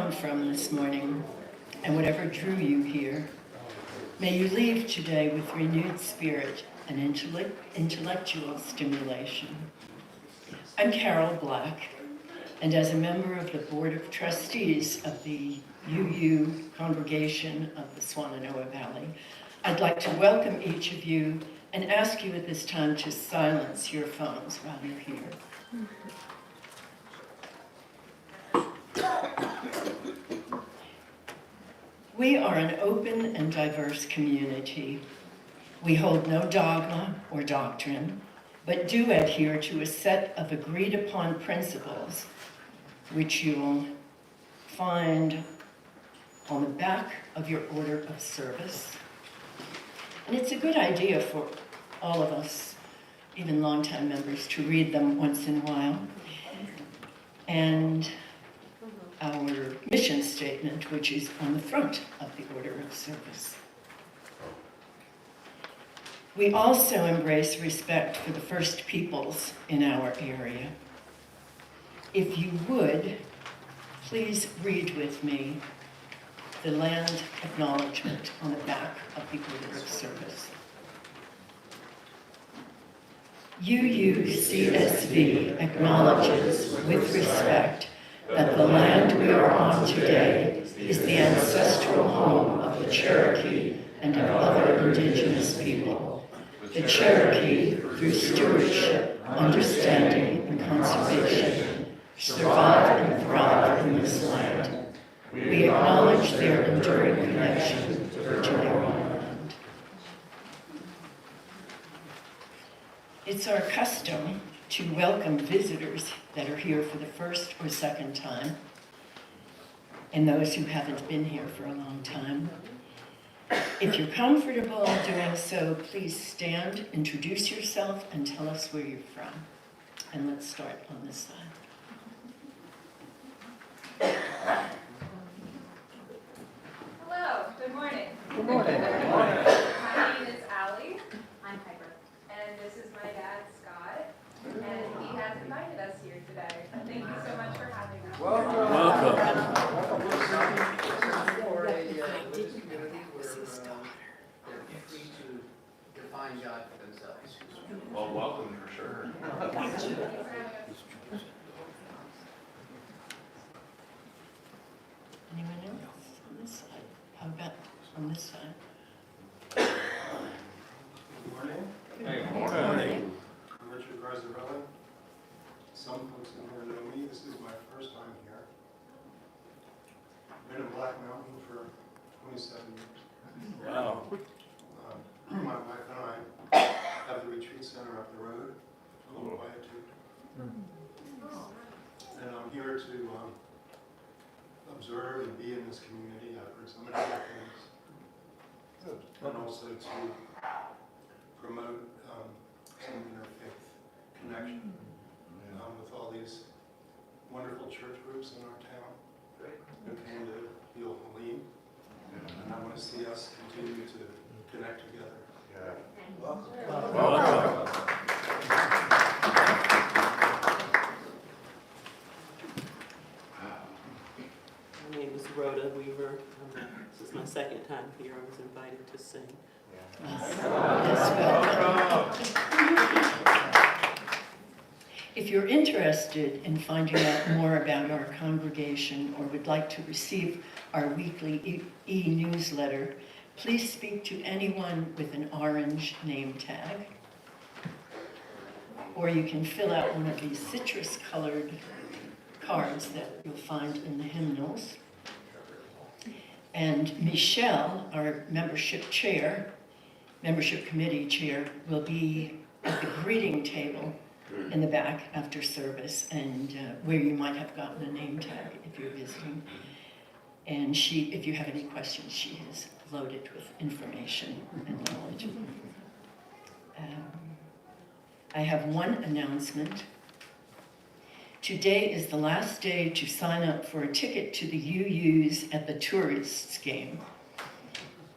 come from this morning, and whatever drew you here, may you leave today with renewed spirit and intellectual stimulation. I'm Carol Black, and as a member of the Board of Trustees of the UU Congregation of the Swannanoa Valley, I'd like to welcome each of you and ask you at this time to silence your phones while you're here. We are an open and diverse community. We hold no dogma or doctrine, but do adhere to a set of agreed upon principles, which you'll find on the back of your order of service. And it's a good idea for all of us, even longtime members, to read them once in a while. And our mission statement, which is on the front of the order of service. We also embrace respect for the First Peoples in our area. If you would, please read with me the land acknowledgement on the back of the order of service. UUCSV acknowledges with respect that the land we are on today is the ancestral home of the Cherokee and of other indigenous people. The Cherokee, through stewardship, understanding, and conservation, survive and thrive in this land. We acknowledge their enduring connection to their homeland. It's our custom to welcome visitors that are here for the first or second time, and those who haven't been here for a long time. If you're comfortable doing so, please stand, introduce yourself, and tell us where you're from. And let's start on this side. Hello, good morning. Good morning. My name is Allie. I'm Piper. And this is my dad, Scott. And he has invited us here today. Thank you so much for having us. Welcome. For a religious community where they're free to define God for themselves. Well, welcome for sure. Thanks for having us. Anyone else on this side? How about on this side? Good morning. Hey, Good morning. morning. I'm Richard Garzarella. Some folks in here know me. This is my first time here. I've been in Black Mountain for 27 years. Wow. My wife and I have the retreat center up the road, called Quietude. And I'm here to observe and be in this community. I've heard so many good things. And also to promote some interfaith connection with all these wonderful church groups in our town who came to feel Halim. And I want to see us continue to connect together. Welcome. My name is Rhoda Weaver. This is my second time here. I was invited to sing. If you're interested in finding out more about our congregation or would like to receive our weekly e-newsletter, please speak to anyone with an orange name tag. Or you can fill out one of these citrus-colored cards that you'll find in the hymnals. And Michelle, our membership committee chair, will be at the greeting table in the back after service, and where you might have gotten a name tag if you're visiting. And if you have any questions, she is loaded with information and knowledge. I have one announcement. Today is the last day to sign up for a ticket to the UUs at the Tourists game.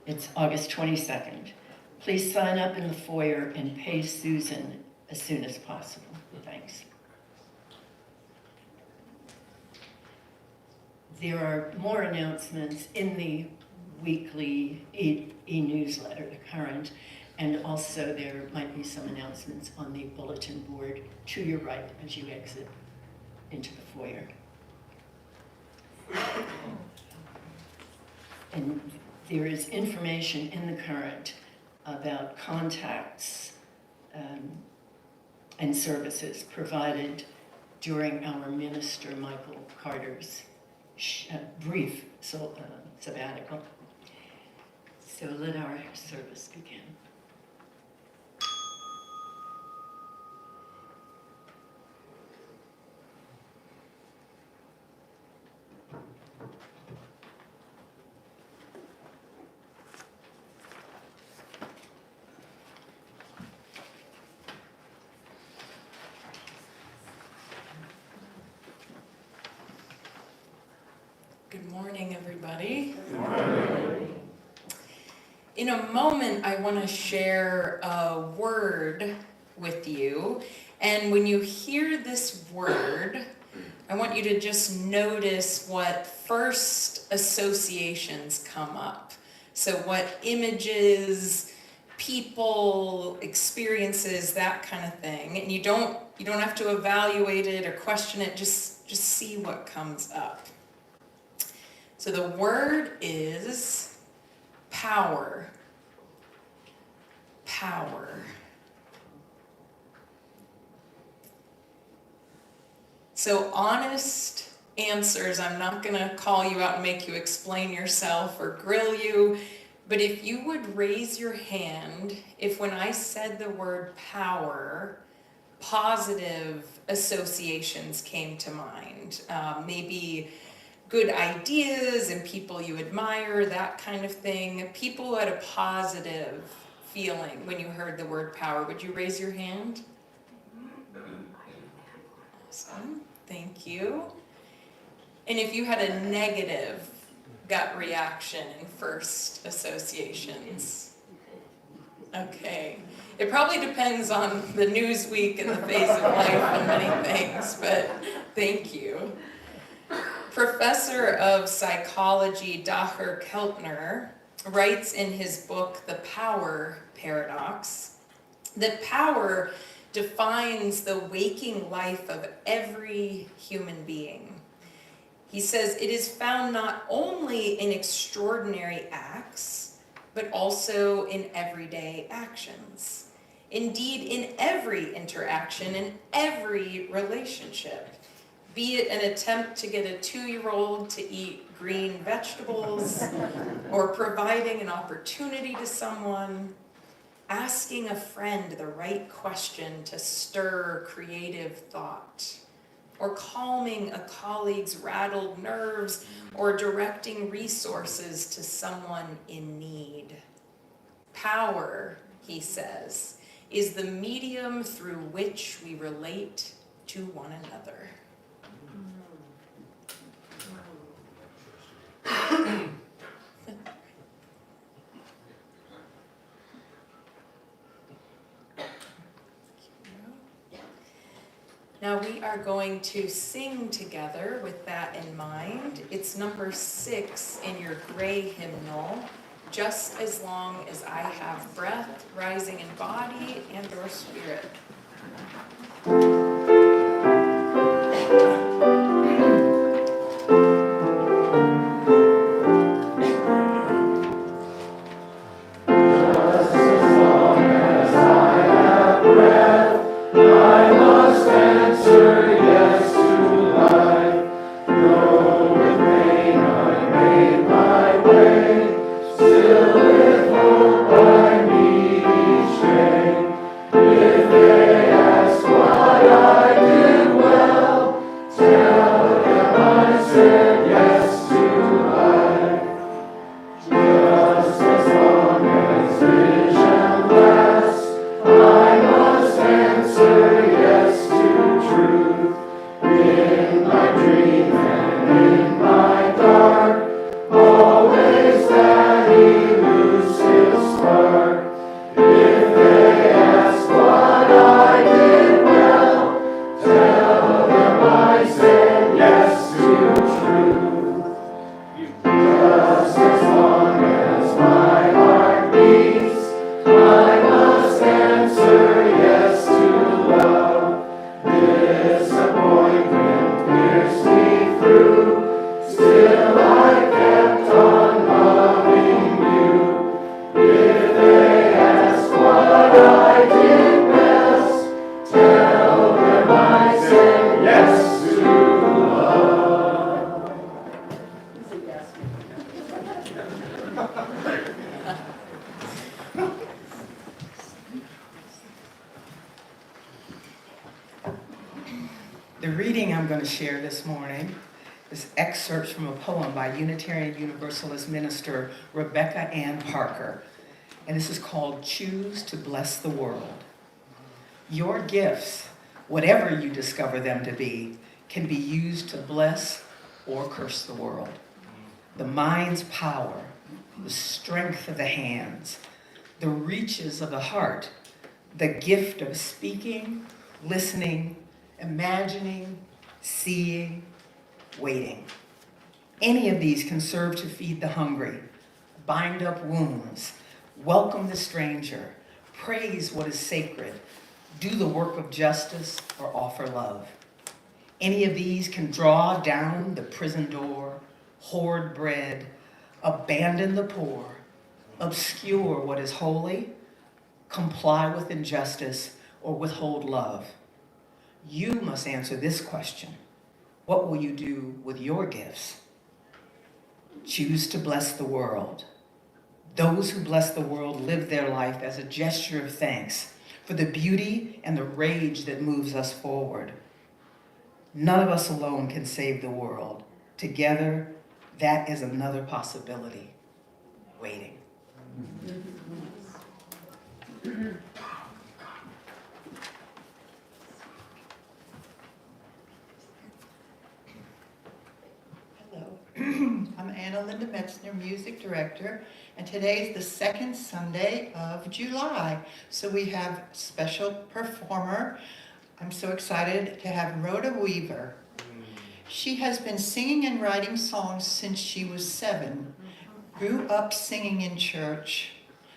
It's August 22nd. Please sign up in the foyer and pay Susan as soon as possible. Thanks. there are more announcements in the weekly e-newsletter, the current, and also there might be some announcements on the bulletin board to your right as you exit into the foyer. And there is information in the current about contacts and services provided during our Minister Michael Carter's brief sabbatical. So let our service begin. Good morning, everybody. Good morning. In a moment, I want to share a word with you. And when you hear this word, I want you to just notice what first associations come up. So what images, people, experiences, that kind of thing. And you don't have to evaluate it or question it, just see what comes up. So the word is power. Power. So honest answers, I'm not going to call you out and make you explain yourself or grill you, but if you would raise your hand, if when I said the word power, positive associations came to mind, maybe good ideas and people you admire, that kind of thing. People who had a positive feeling when you heard the word power, would you raise your hand? Awesome, thank you. And if you had a negative gut reaction in first associations? Okay, it probably depends on the news week and the phase of life and many things, but thank you. Professor of psychology Dacher Keltner writes in his book, The Power Paradox, that power defines the waking life of every human being. He says it is found not only in extraordinary acts, but also in everyday actions. Indeed, in every interaction, in every relationship. Be it an attempt to get a 2-year-old to eat green vegetables, or providing an opportunity to someone, asking a friend the right question to stir creative thought, or calming a colleague's rattled nerves, or directing resources to someone in need. Power, he says, is the medium through which we relate to one another. Now we are going to sing together with that in mind. It's number 6 in your gray hymnal, Just as Long as I Have Breath, rising in body and or spirit. If they ask why The reading I'm going to share this morning is excerpts from a poem by Unitarian Universalist minister Rebecca Ann Parker, and this is called Choose to Bless the World. Your gifts, whatever you discover them to be, can be used to bless or curse the world. The mind's power, the strength of the hands, the reaches of the heart, the gift of speaking, listening, imagining, seeing, waiting. Any of these can serve to feed the hungry, bind up wounds, welcome the stranger, praise what is sacred, do the work of justice, or offer love. Any of these can draw down the prison door, hoard bread, abandon the poor, obscure what is holy, comply with injustice, or withhold love. You must answer this question. What will you do with your gifts? Choose to bless the world. Those who bless the world live their life as a gesture of thanks for the beauty and the rage that moves us forward. None of us alone can save the world. Together, that is another possibility waiting. Hello, I'm Anna Linda Metzner, music director, and today's the second Sunday of July. So we have special performer. I'm so excited to have Rhoda Weaver. She has been singing and writing songs since she was 7, grew up singing in church,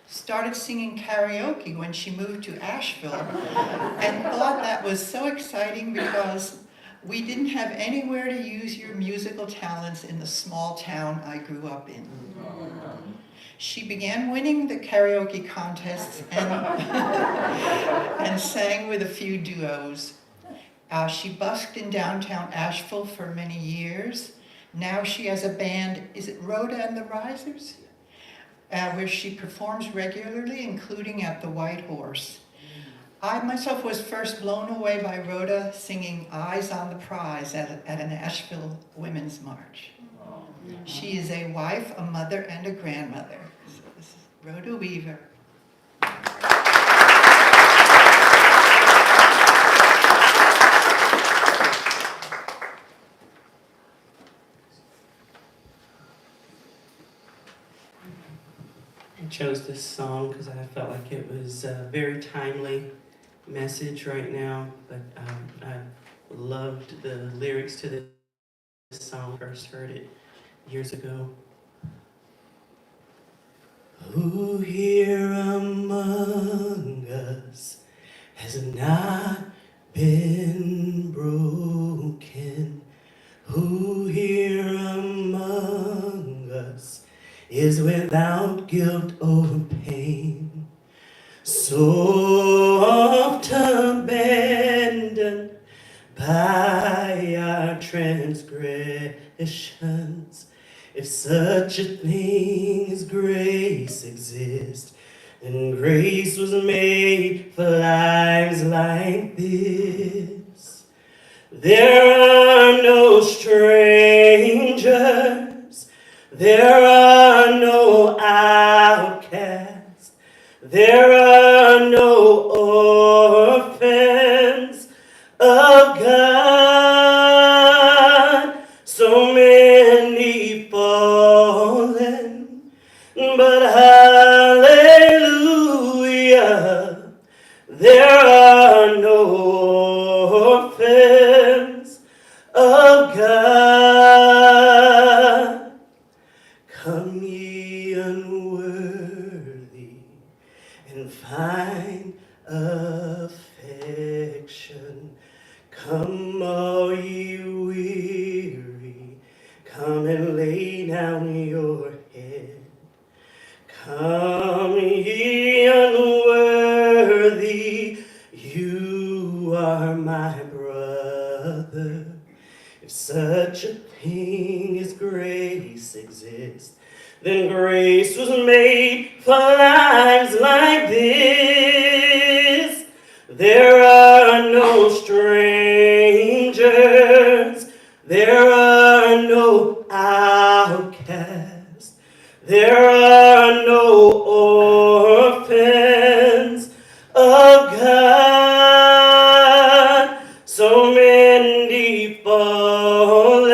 started singing karaoke when she moved to Asheville, and thought that was so exciting because we didn't have anywhere to use your musical talents in the small town I grew up in. She began winning the karaoke contests and sang with a few duos. She busked in downtown Asheville for many years. Now she has a band, is it Rhoda and the Risers? Where she performs regularly, including at the White Horse. I myself was first blown away by Rhoda singing Eyes on the Prize at an Asheville Women's March. She is a wife, a mother, and a grandmother. So this is Rhoda Weaver. I chose this song because I felt like it was a very timely message right now, but I loved the lyrics to this song. First heard it years ago. Who here among us has not been broken? Who here among us is without guilt or pain? So often abandoned by our transgressions. If such a thing as grace exists, then grace was made for lives like this. There are no strangers, there are no outcasts, there are no orphans of God. So many fallen, but hallelujah, there are no orphans of God. Come ye unworthy and find affection. Come all ye weary, come and lay down your head. Come ye unworthy, you are my brother. If such a thing as grace exists, then grace was made for lives like this. There are no strangers, God, so many fallen,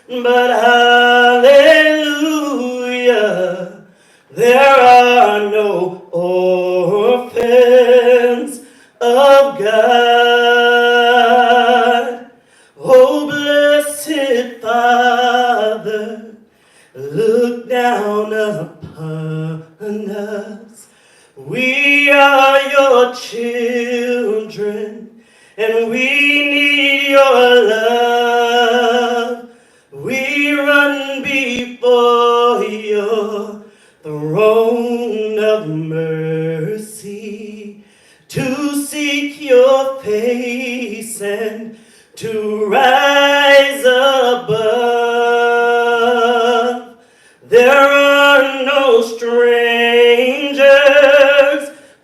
but hallelujah, there are no orphans of God. Oh, blessed Father, look down upon us. We are your children, and we need your love. We run before your throne of mercy to seek your face and to rise above. There are no strangers,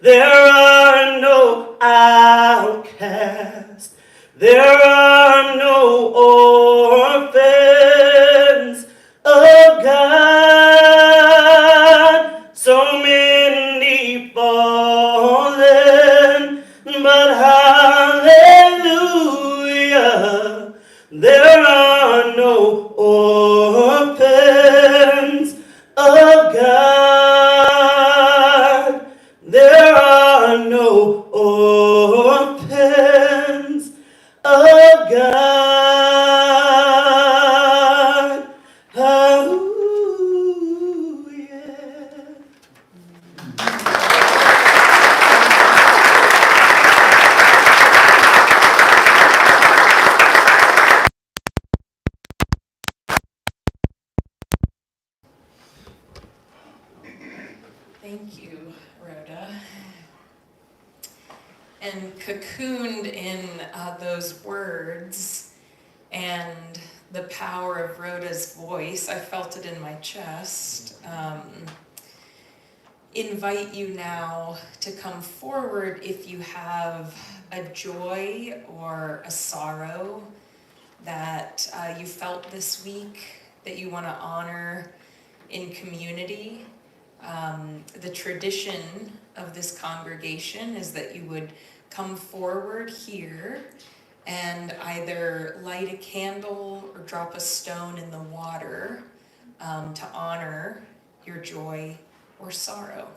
there are no outcasts, there are no orphans of God. So many fallen, but hallelujah, there are no orphans of God. There are no orphans of God. Hallelujah. Thank you, Rhoda. And cocooned in those words and the power of Rhoda's voice, I felt it in my chest. Invite you now to come forward if you have a joy or a sorrow that you felt this week that you want to honor in community. The tradition of this congregation is that you would come forward here and either light a candle or drop a stone in the water to honor your joy or sorrow.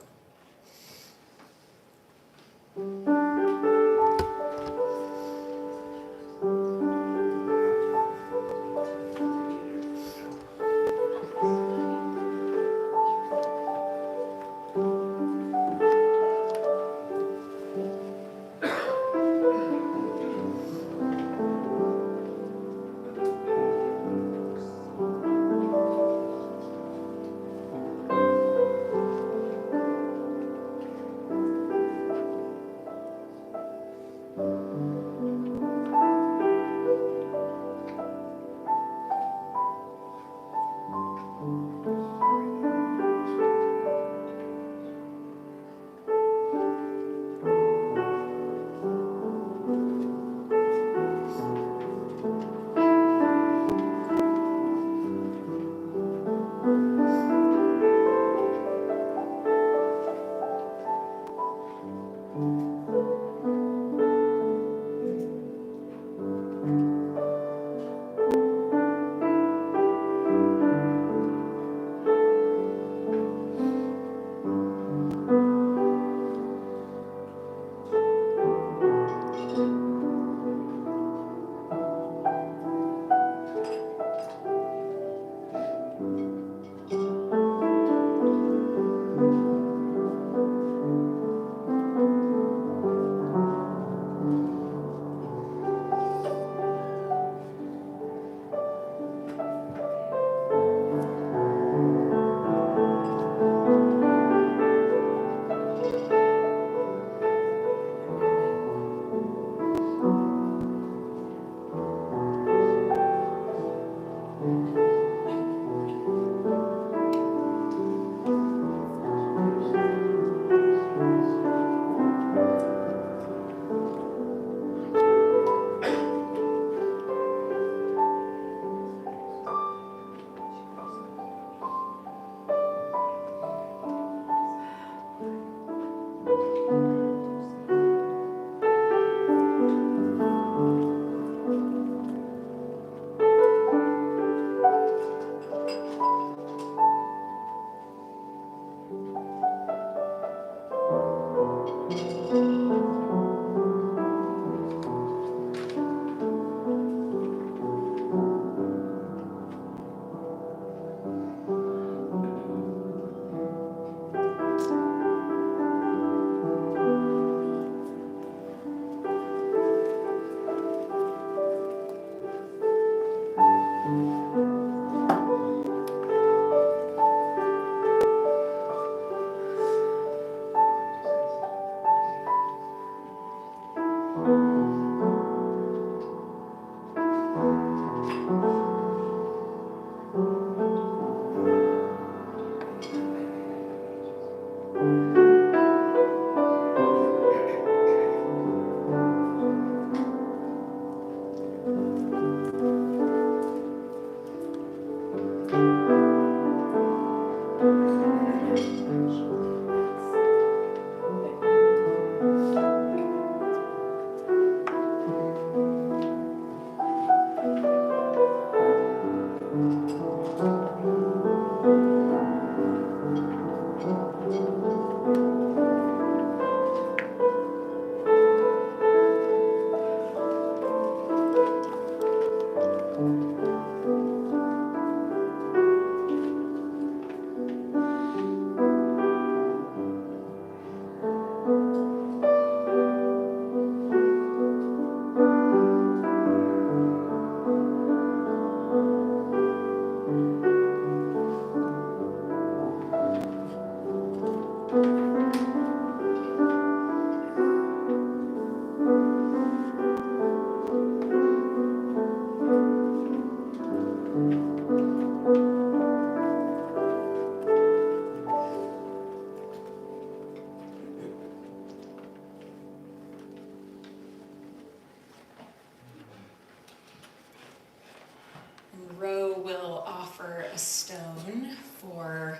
Roe will offer a stone for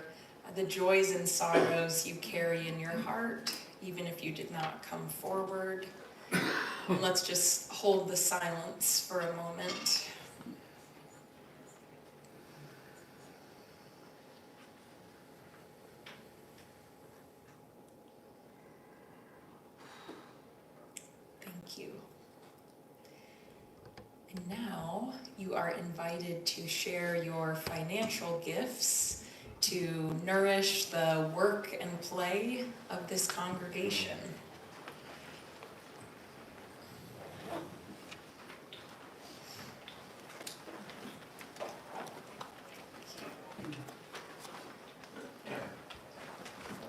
the joys and sorrows you carry in your heart, even if you did not come forward. Let's just hold the silence for a moment. Thank you. And now you are invited to share your financial gifts to nourish the work and play of this congregation.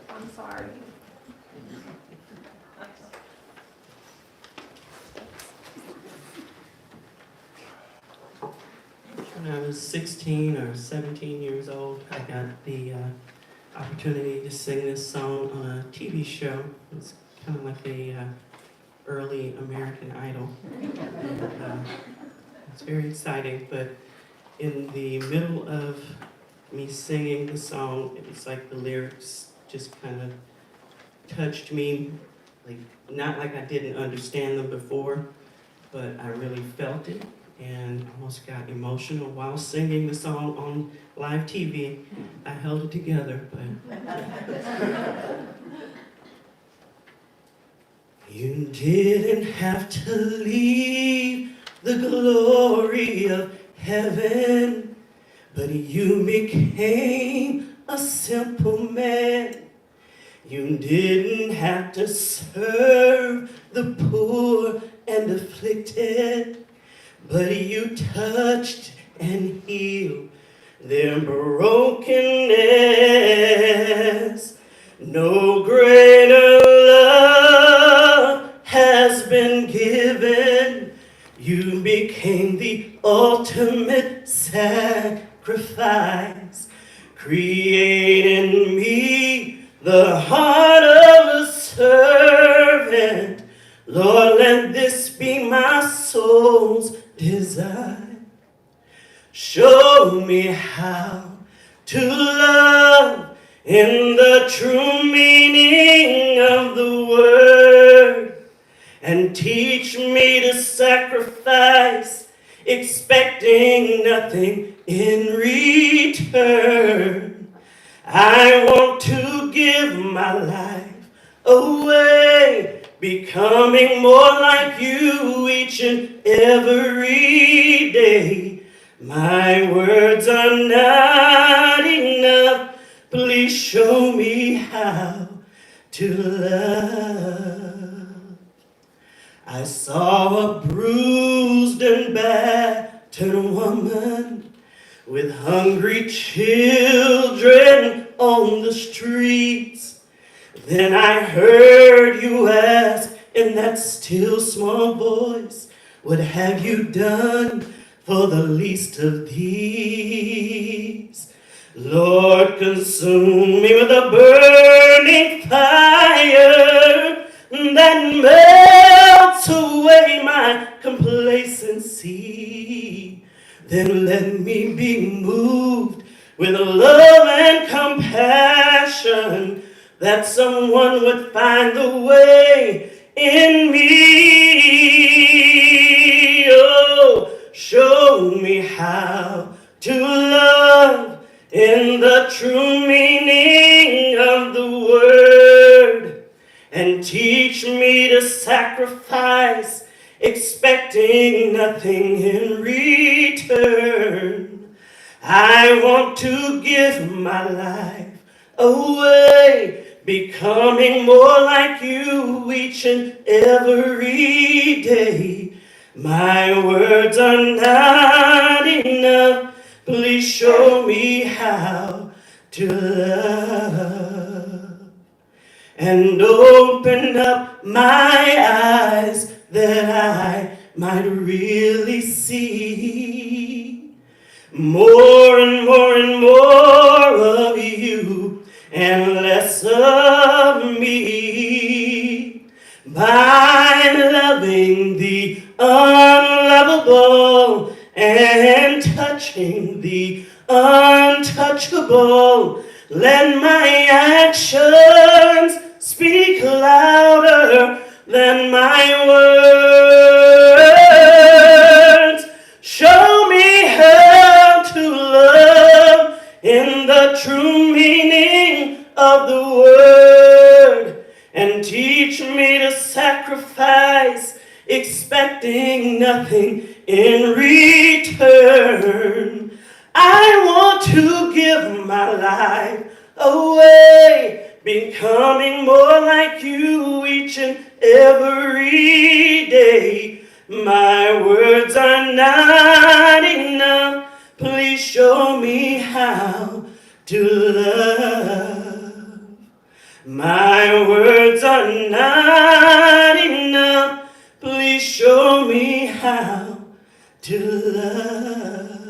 I'm sorry. When I was 16 or 17 years old, I got the opportunity to sing this song on a TV show. It's kind of like a early American Idol. And, it's very exciting, but in the middle of me singing the song, it was like the lyrics just kind of touched me, like not like I didn't understand them before, but I really felt it. And almost got emotional while singing the song on live TV. I held it together, but you didn't have to leave the glory of heaven, but you became a simple man. You didn't have to serve the poor and afflicted, but you touched and healed their brokenness. No greater love has been given. You became the ultimate sacrifice, creating me the heart of a servant. Lord, let this be my soul's desire. Show me how to love in the true meaning of the word, and teach me to sacrifice, expecting nothing in return. I want to give my life away, becoming more like you each and every day. My words are not enough. Please show me how to love. I saw a bruised and battered woman with hungry children on the streets. Then I heard you ask in that still small voice, what have you done for the least of these? Lord, consume me with a burning fire that melts away my complacency. Then let me be moved with love and compassion, that someone would find the way in me. Oh, show me how to love in the true meaning of the word, and teach me to sacrifice, expecting nothing in return. I want to give my life away, becoming more like you each and every day. My words are not enough, please show me how to love, and open up my eyes that I might really see more and more and more of you and less of me. By loving the unlovable and touching the untouchable, let my actions speak louder than my words. Show me how to love in the true meaning of the word, and teach me to sacrifice, expecting nothing in return. I want to give my life away, becoming more like you each and every day. My words are not enough, please show me how to love. My words are not enough, please show me how to love.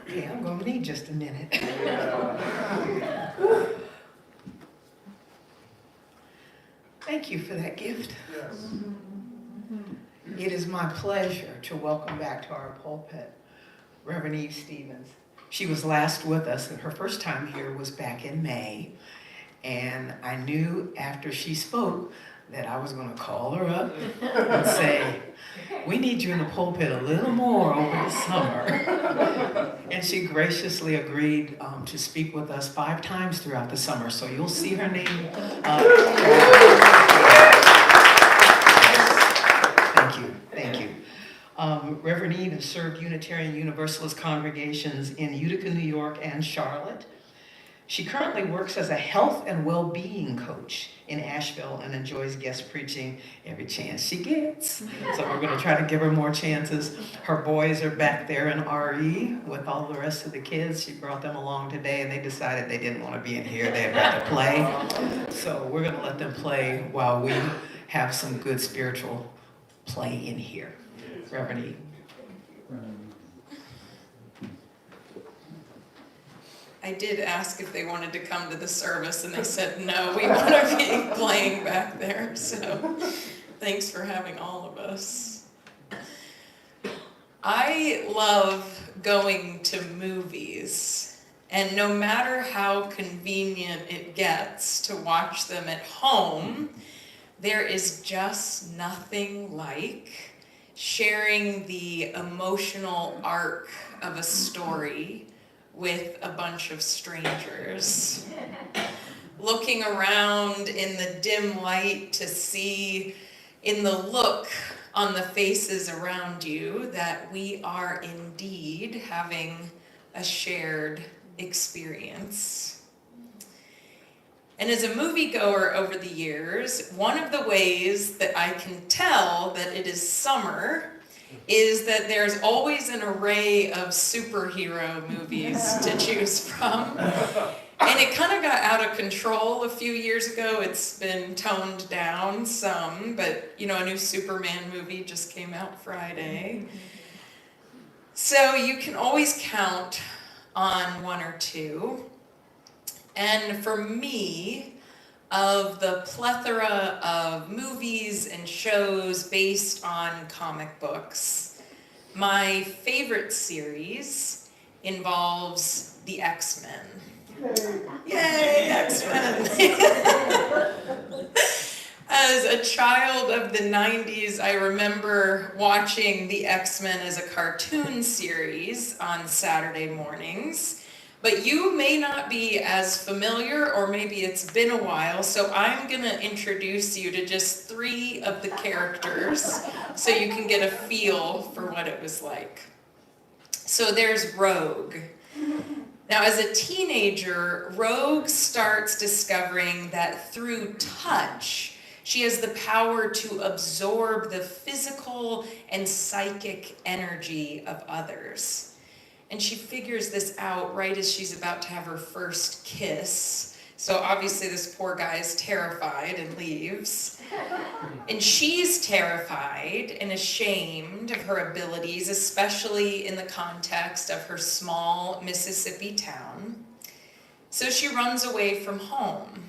Okay, I'm going to need just a minute. Thank you for that gift. Yes. It is my pleasure to welcome back to our pulpit Reverend Eve Stevens. She was last with us, and her first time here was back in May. And I knew after she spoke that I was going to call her up and say, we need you in the pulpit a little more over the summer. And she graciously agreed to speak with us 5 times throughout the summer. So you'll see her name. Thank you. Reverend Eve has served Unitarian Universalist congregations in Utica, New York, and Charlotte. She currently works as a health and well-being coach in Asheville and enjoys guest preaching every chance she gets. So we're going to try to give her more chances. Her boys are back there in RE with all the rest of the kids. She brought them along today, and they decided they didn't want to be in here. They had got to play. So we're going to let them play while we have some good spiritual play in here. Reverend Eve. I did ask if they wanted to come to the service, and they said, no, we want to be playing back there. So thanks for having all of us. I love going to movies, and no matter how convenient it gets to watch them at home, there is just nothing like sharing the emotional arc of a story with a bunch of strangers. Looking around in the dim light to see in the look on the faces around you that we are indeed having a shared experience. And as a moviegoer over the years, one of the ways that I can tell that it is summer is that there's always an array of superhero movies to choose from. And it kind of got out of control a few years ago. It's been toned down some, but you know, a new Superman movie just came out Friday. So you can always count on one or two. And for me, of the plethora of movies and shows based on comic books, my favorite series involves the X-Men. Yay, X-Men! As a child of the 90s, I remember watching the X-Men as a cartoon series on Saturday mornings. But you may not be as familiar, or maybe it's been a while, so I'm going to introduce you to just 3 of the characters so you can get a feel for what it was like. So there's Rogue. Now, as a teenager, Rogue starts discovering that through touch, she has the power to absorb the physical and psychic energy of others. And she figures this out right as she's about to have her first kiss. So obviously this poor guy is terrified and leaves. And she's terrified and ashamed of her abilities, especially in the context of her small Mississippi town. So she runs away from home.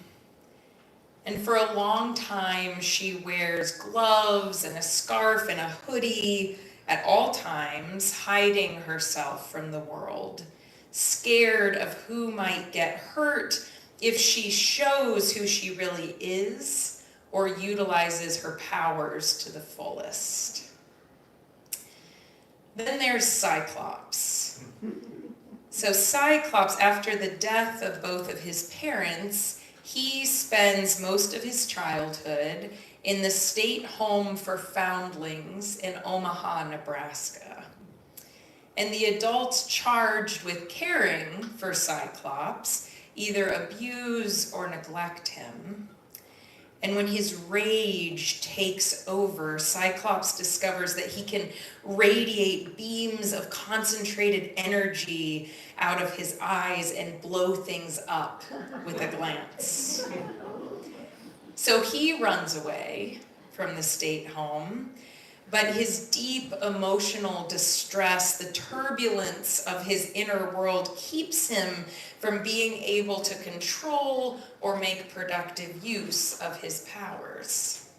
And for a long time, she wears gloves and a scarf and a hoodie at all times, hiding herself from the world, scared of who might get hurt if she shows who she really is or utilizes her powers to the fullest. Then there's Cyclops. So Cyclops, after the death of both of his parents, he spends most of his childhood in the state home for foundlings in Omaha, Nebraska. And the adults charged with caring for Cyclops either abuse or neglect him. And when his rage takes over, Cyclops discovers that he can radiate beams of concentrated energy out of his eyes and blow things up with a glance. So he runs away from the state home, but his deep emotional distress, the turbulence of his inner world, keeps him from being able to control or make productive use of his powers.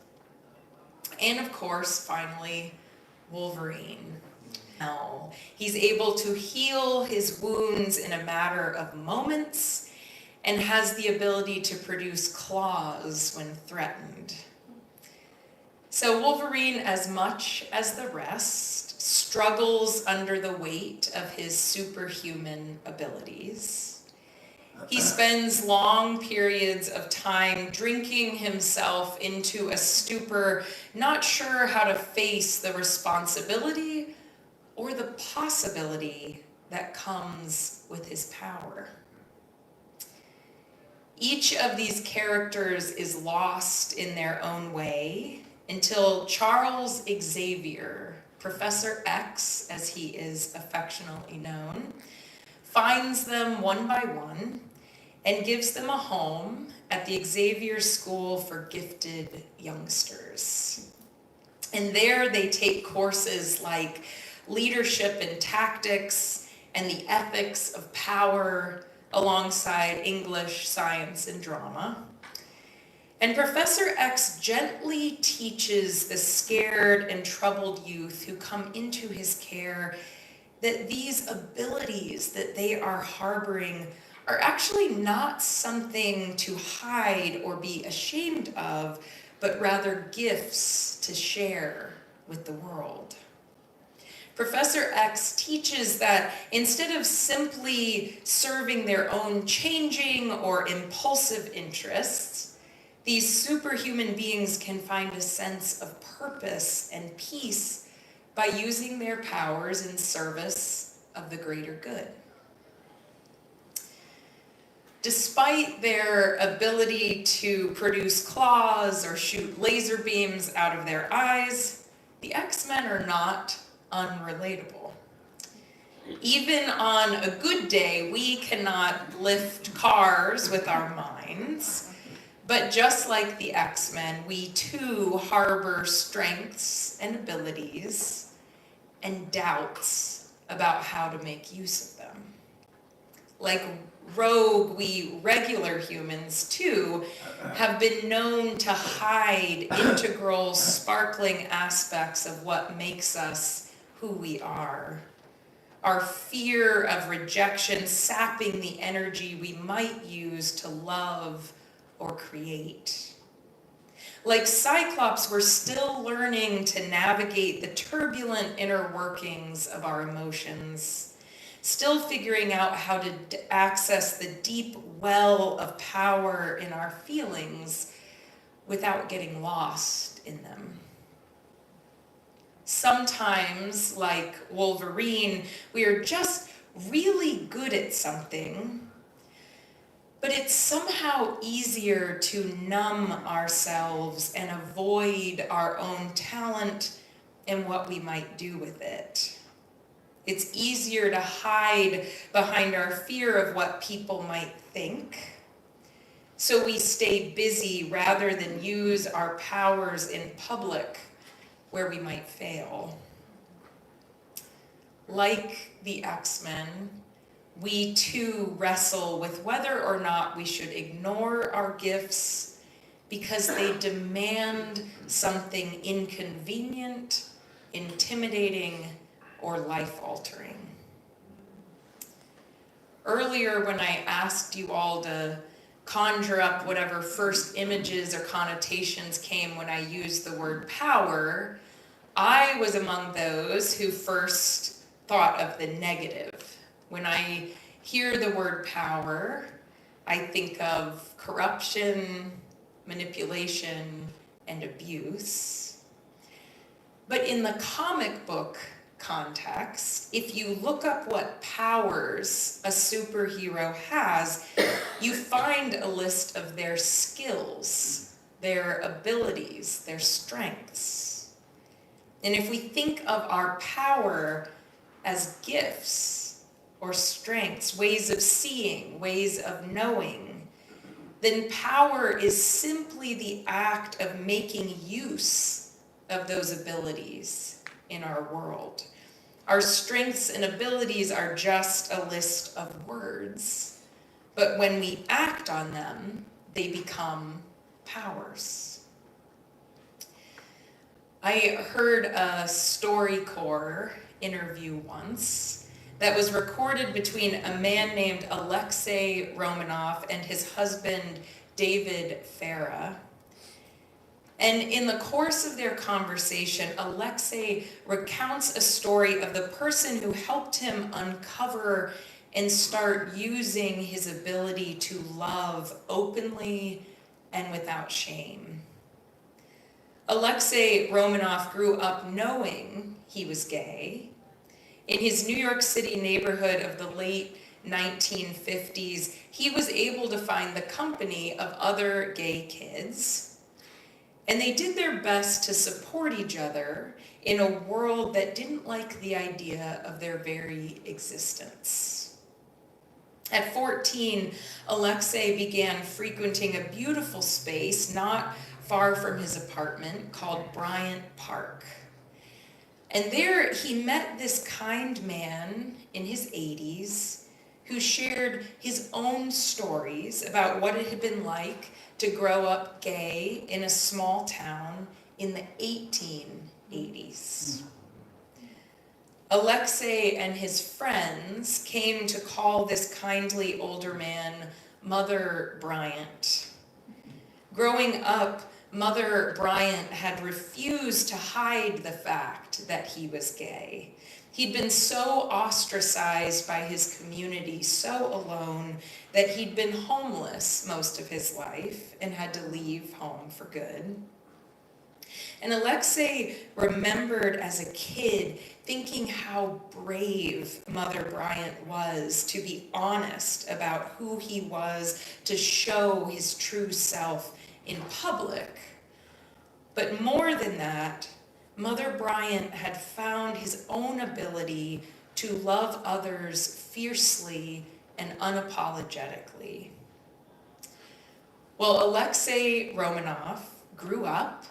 And of course, finally, Wolverine. He's able to heal his wounds in a matter of moments and has the ability to produce claws when threatened. So Wolverine, as much as the rest, struggles under the weight of his superhuman abilities. He spends long periods of time drinking himself into a stupor, not sure how to face the responsibility or the possibility that comes with his power. Each of these characters is lost in their own way until Charles Xavier, Professor X, as he is affectionately known, finds them one by one and gives them a home at the Xavier School for Gifted Youngsters. And there they take courses like leadership and tactics and the ethics of power, alongside English, science, and drama. And Professor X gently teaches the scared and troubled youth who come into his care that these abilities that they are harboring are actually not something to hide or be ashamed of, but rather gifts to share with the world. Professor X teaches that instead of simply serving their own changing or impulsive interests, these superhuman beings can find a sense of purpose and peace by using their powers in service of the greater good. Despite their ability to produce claws or shoot laser beams out of their eyes, the X-Men are not unrelatable. Even on a good day, we cannot lift cars with our minds, but just like the X-Men, we too harbor strengths and abilities and doubts about how to make use of them. Like rogue, we regular humans too have been known to hide integral, sparkling aspects of what makes us who we are. Our fear of rejection sapping the energy we might use to love or create. Like Cyclops, we're still learning to navigate the turbulent inner workings of our emotions, still figuring out how to access the deep well of power in our feelings without getting lost in them. Sometimes, like Wolverine, we are just really good at something, but it's somehow easier to numb ourselves and avoid our own talent and what we might do with it. It's easier to hide behind our fear of what people might think. So we stay busy rather than use our powers in public where we might fail. Like the X-Men, we too wrestle with whether or not we should ignore our gifts because they demand something inconvenient, intimidating, or life-altering. Earlier, when I asked you all to conjure up whatever first images or connotations came when I used the word power, I was among those who first thought of the negative. When I hear the word power, I think of corruption, manipulation, and abuse. But in the comic book context, if you look up what powers a superhero has, you find a list of their skills, their abilities, their strengths. And if we think of our power as gifts or strengths, ways of seeing, ways of knowing, then power is simply the act of making use of those abilities in our world. Our strengths and abilities are just a list of words, but when we act on them, they become powers. I heard a StoryCorps interview once that was recorded between a man named Alexei Romanov and his husband, David Farah. And in the course of their conversation, Alexei recounts a story of the person who helped him uncover and start using his ability to love openly and without shame. Alexei Romanov grew up knowing he was gay. In his New York City neighborhood of the late 1950s, he was able to find the company of other gay kids. And they did their best to support each other in a world that didn't like the idea of their very existence. At 14, Alexei began frequenting a beautiful space not far from his apartment called Bryant Park. And there he met this kind man in his 80s who shared his own stories about what it had been like to grow up gay in a small town in the 1880s. Alexei and his friends came to call this kindly older man Mother Bryant. Growing up, Mother Bryant had refused to hide the fact that he was gay. He'd been so ostracized by his community, so alone, that he'd been homeless most of his life and had to leave home for good. And Alexei remembered as a kid thinking how brave Mother Bryant was to be honest about who he was, to show his true self in public. But more than that, Mother Bryant had found his own ability to love others fiercely and unapologetically. Well, Alexei Romanov grew up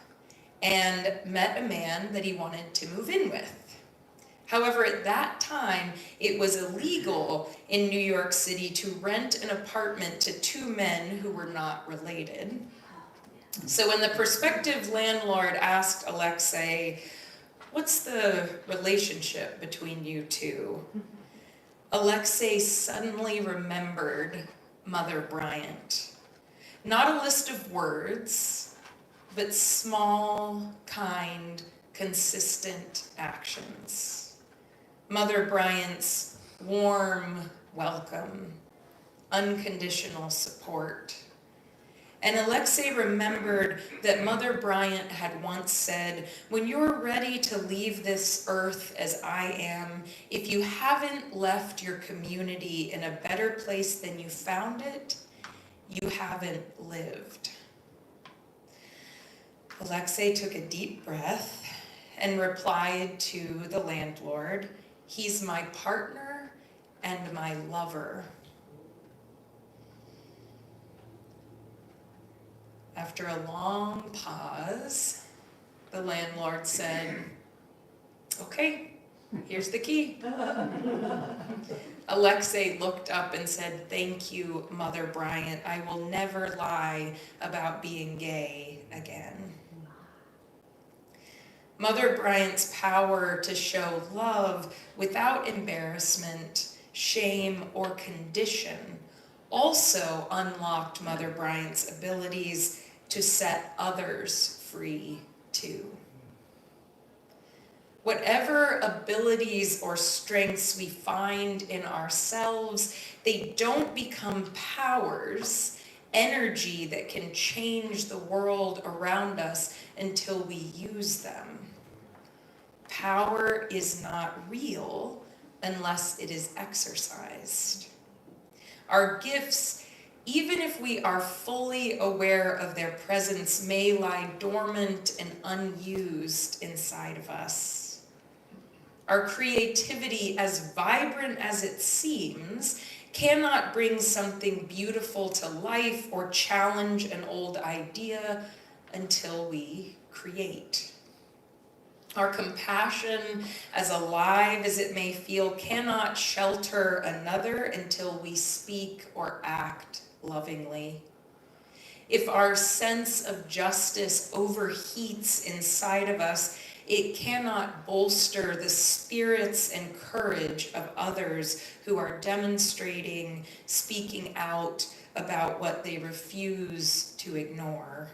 and met a man that he wanted to move in with. However, at that time, it was illegal in New York City to rent an apartment to two men who were not related. So when the prospective landlord asked Alexei, "What's the relationship between you two?" Alexei suddenly remembered Mother Bryant. Not a list of words, but small, kind, consistent actions. Mother Bryant's warm welcome, unconditional support. And Alexei remembered that Mother Bryant had once said, "When you're ready to leave this earth as I am, if you haven't left your community in a better place than you found it, you haven't lived." Alexei took a deep breath and replied to the landlord, "He's my partner and my lover." After a long pause, the landlord said, "Okay, here's the key." Alexei looked up and said, "Thank you, Mother Bryant. I will never lie about being gay again." Mother Bryant's power to show love without embarrassment, shame, or condition also unlocked Mother Bryant's abilities to set others free too. Whatever abilities or strengths we find in ourselves, they don't become powers, energy that can change the world around us until we use them. Power is not real unless it is exercised. Our gifts, even if we are fully aware of their presence, may lie dormant and unused inside of us. Our creativity, as vibrant as it seems, cannot bring something beautiful to life or challenge an old idea until we create. Our compassion, as alive as it may feel, cannot shelter another until we speak or act lovingly. If our sense of justice overheats inside of us, it cannot bolster the spirits and courage of others who are demonstrating, speaking out about what they refuse to ignore.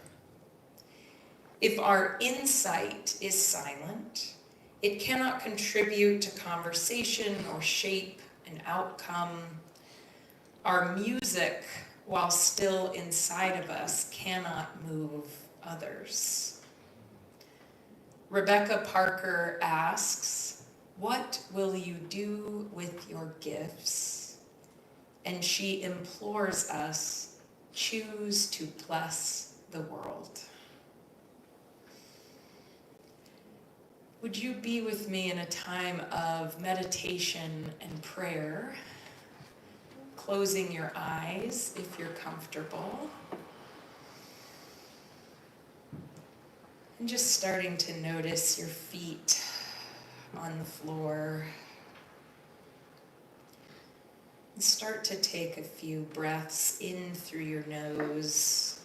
If our insight is silent, it cannot contribute to conversation or shape an outcome. Our music, while still inside of us, cannot move others. Rebecca Parker asks, "What will you do with your gifts?" And she implores us, choose to bless the world. Would you be with me in a time of meditation and prayer, closing your eyes if you're comfortable, and just starting to notice your feet on the floor. And start to take a few breaths in through your nose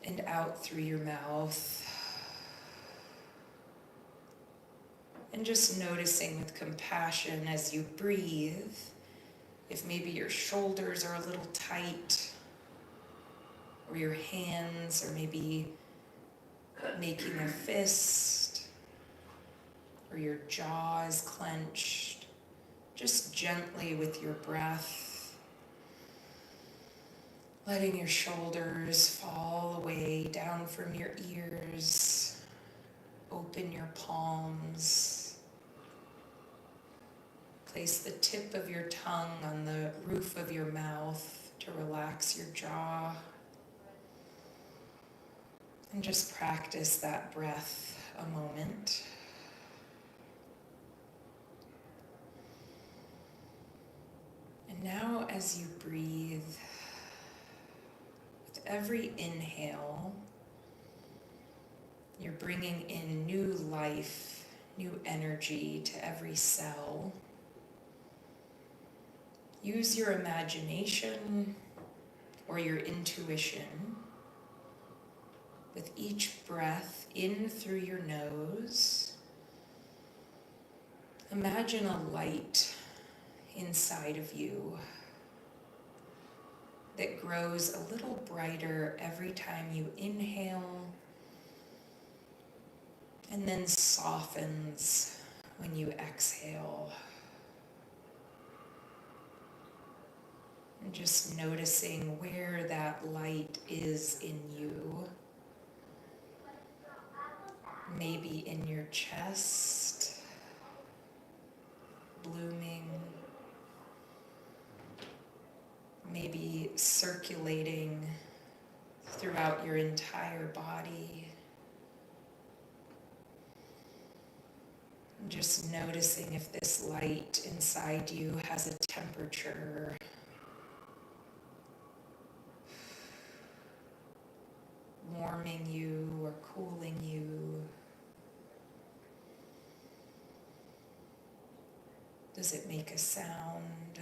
and out through your mouth. And just noticing with compassion as you breathe, if maybe your shoulders are a little tight, or your hands are maybe making a fist, or your jaw is clenched, just gently with your breath, letting your shoulders fall away down from your ears, open your palms. Place the tip of your tongue on the roof of your mouth to relax your jaw. And just practice that breath a moment. And now as you breathe, with every inhale, you're bringing in new life, new energy to every cell. Use your imagination or your intuition. With each breath in through your nose, imagine a light inside of you that grows a little brighter every time you inhale and then softens when you exhale. And just noticing where that light is in you. Maybe in your chest, blooming, maybe circulating throughout your entire body. Just noticing if this light inside you has a temperature. Warming you or cooling you. Does it make a sound?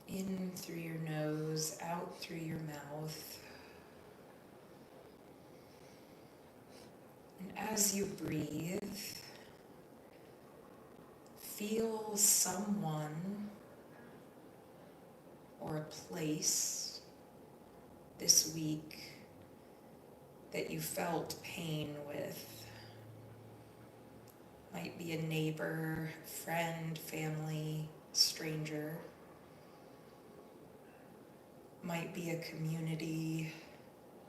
In through your nose, out through your mouth. And as you breathe, feel someone or a place this week that you felt pain with. Might be a neighbor, friend, family, stranger. Might be a community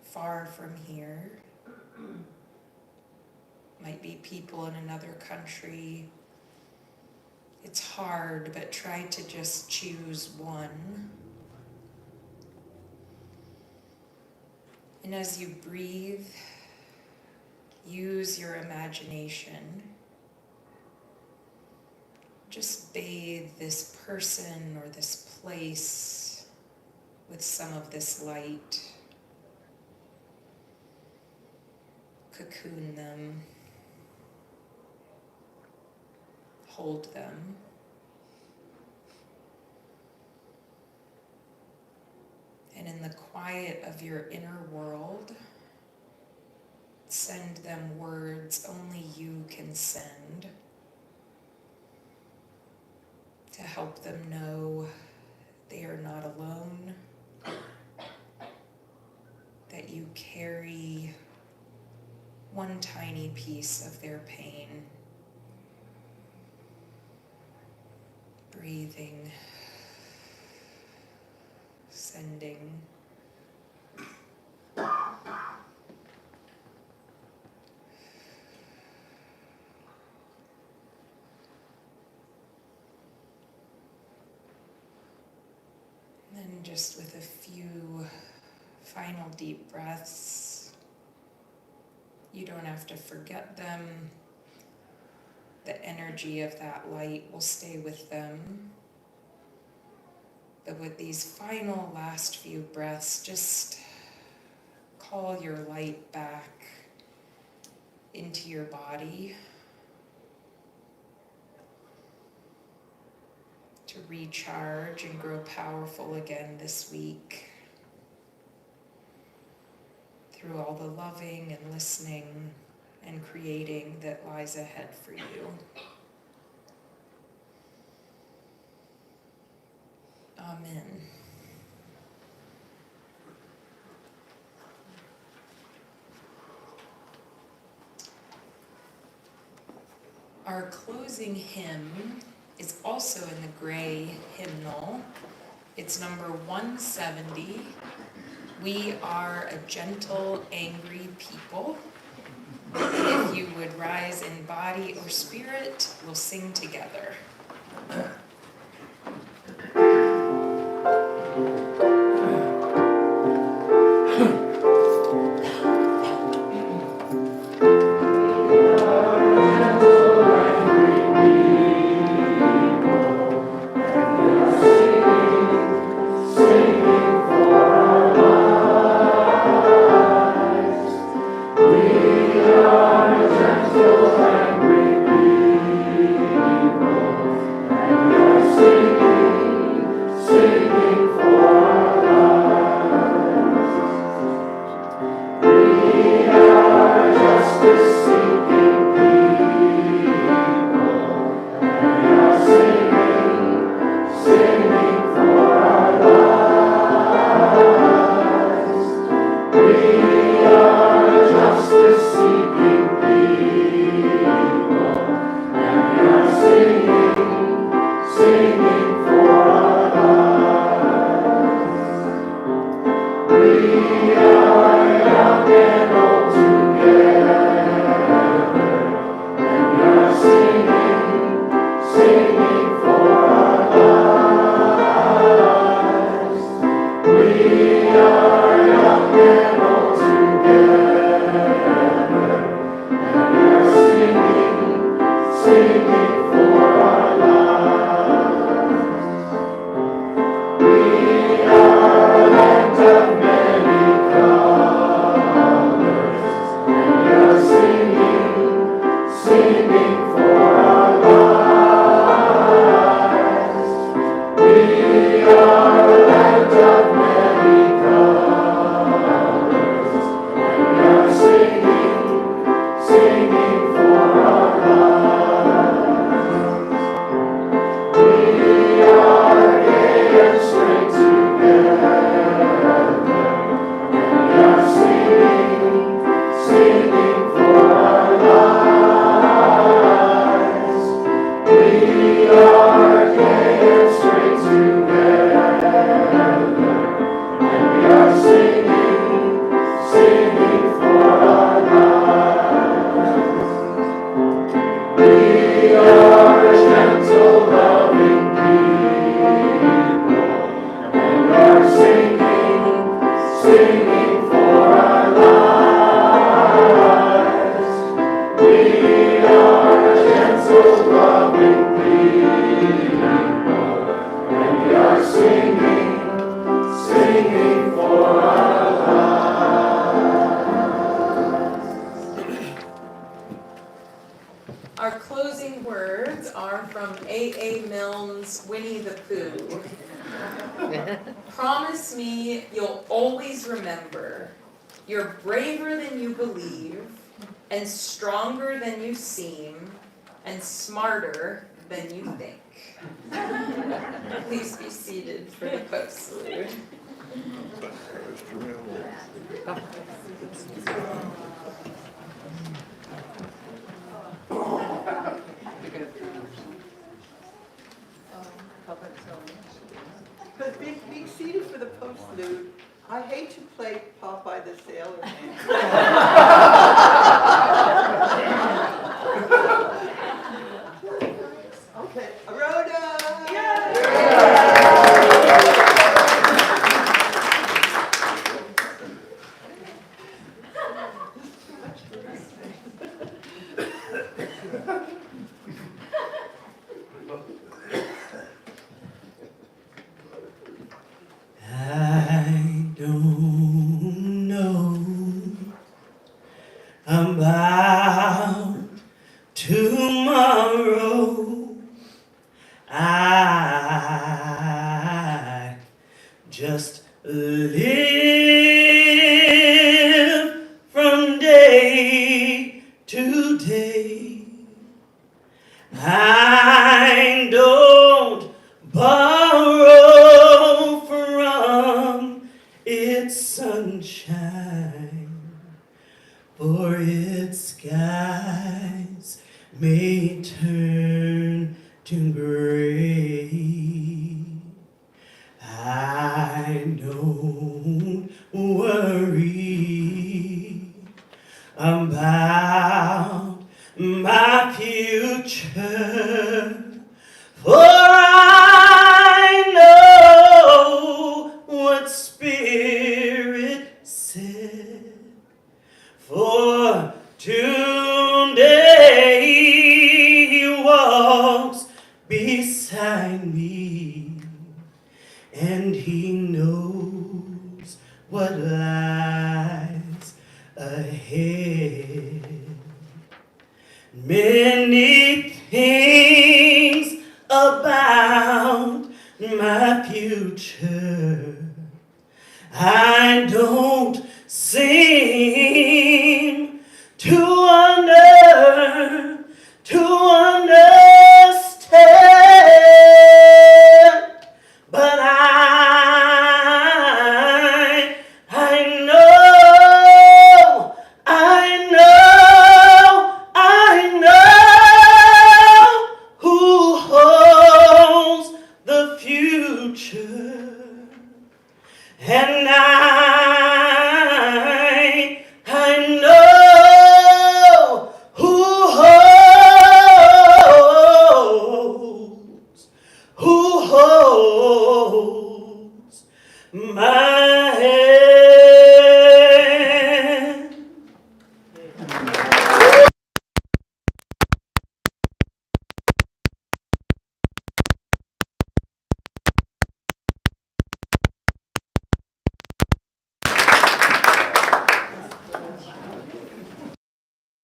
far from here. Might be people in another country. It's hard, but try to just choose one. And as you breathe, use your imagination. Just bathe this person or this place with some of this light. Cocoon them. Hold them. And in the quiet of your inner world, send them words only you can send to help them know they are not alone, that you carry one tiny piece of their pain. Breathing, sending. And just with a few final deep breaths, you don't have to forget them. The energy of that light will stay with them. But with these final last few breaths, just call your light back into your body to recharge and grow powerful again this week through all the loving and listening and creating that lies ahead for you. Amen. Our closing hymn is also in the gray hymnal. It's number 170, We are a gentle, angry people. If you would rise in body or spirit, we'll sing together. Our closing words are from A.A. Milne's Winnie the Pooh. Promise me you'll always remember you're braver than you believe, and stronger than you seem, and smarter than you think. Please be seated for the post salute. But being seated for the postlude, I hate to play Popeye the Sailor Man. Okay, Rhoda! I don't know about tomorrow. I just live from day to day. I don't borrow from its sunshine, for its skies may turn to gray. I don't and He knows what lies ahead. Many things about my future I don't seem to understand, but I know who holds the future, and I know who holds my